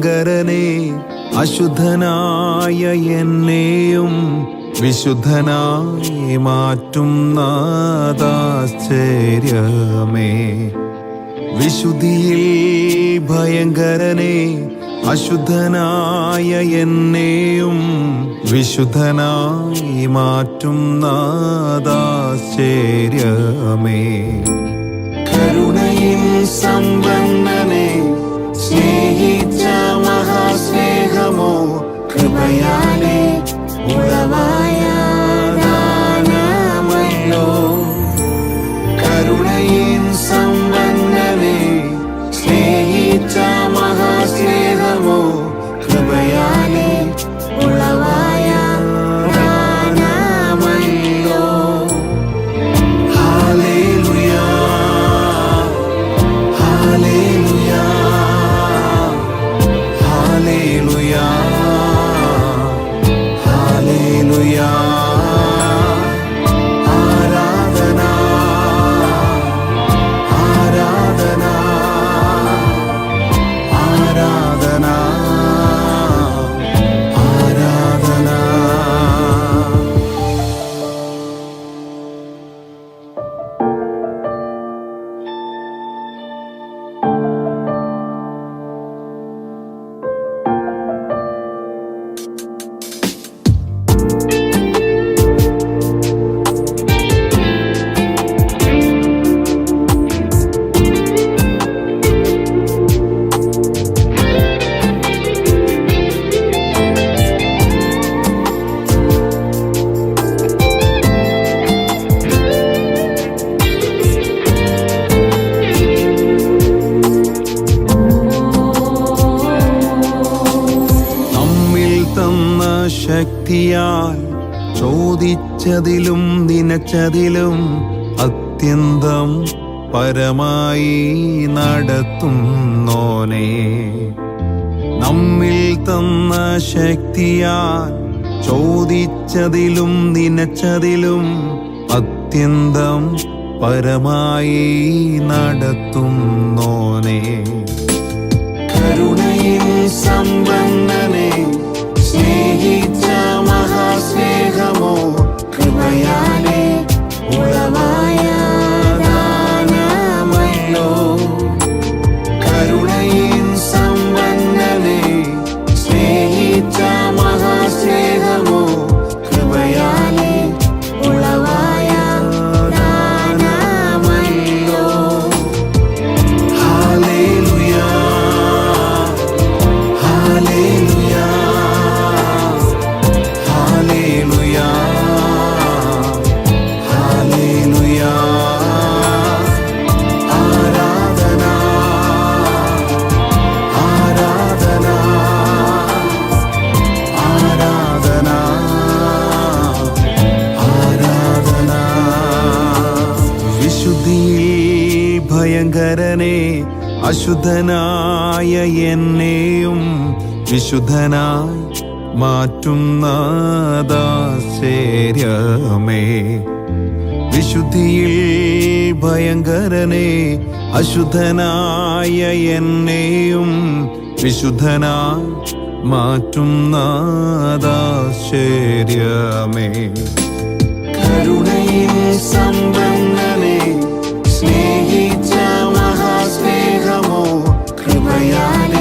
ഭയങ്കരനെ അശുദ്ധനായ എന്നെയും വിശുദ്ധനായി മാറ്റും നാഥാശ്ചര്യമേ. വിശുദ്ധിയിൽ ഭയങ്കരനെ അശുദ്ധനായ എന്നെയും വിശുദ്ധനായി മാറ്റും നാഥാശ്ചര്യമേ. കരുണയിൻ സമ്പന്നനെ സ്നേഹിച്ച മഹാസ്നേഹമോ കൃപയാലെ ഉളവായ ദാനമല്ലോ. കരുണയിൻ സമ്പന്നനെ സ്നേഹിച്ച മഹാസ്നേഹമോ കൃപയാലെ ഉളവായ ദാനമല്ലോ. ഹല്ലേലൂയ ഹല്ലേലൂയ ഹല്ലേലൂയ ഹല്ലേലൂയ. ആരാധന ആരാധന ആരാധന ആരാധന. ശക്തിയാൽ ചോദിച്ചതിലും നിനച്ചതിലും അത്യന്തം പരമായി നടത്തുന്നോനെ. നമ്മിൽ തന്ന ശക്തിയാൽ ചോദിച്ചതിലും നിനച്ചതിലും അത്യന്തം പരമായി നടത്തുന്നോനെ. കരുണയിൻ സമ്പന്നനെ സ്നേഹിച്ച മഹാസ്നേഹമോ കൃപയാലെ ഉളവായ ദാനമല്ലോ. കരുണയിൻ സമ്പന്നനെ സ്നേഹിച്ച മഹാസ്നേഹമോ കൃപയാലെ ഉളവായ ദാനമല്ലോ. ഹല്ലേലൂയ ഹല്ലേലൂയ ഹല്ലേലൂയ ഹല്ലേലൂയ. ആരാധന ആരാധന ആരാധന ആരാധന. വിശുദ്ധിയിൽ ഭയങ്കരനെ അശുദ്ധനായ എന്നെയും വിശുദ്ധനായി മാറ്റും നാഥാശ്ചര്യമേ. വിശുദ്ധിയിൽ ഭയങ്കരനെ അശുദ്ധനായ എന്നെയും വിശുദ്ധനായി മാറ്റും നാഥാശ്ചര്യമേ. കരുണയിൻ സമ്പന്നനെ സ്നേഹിച്ച മഹാസ്നേഹമോ കൃപയാലെ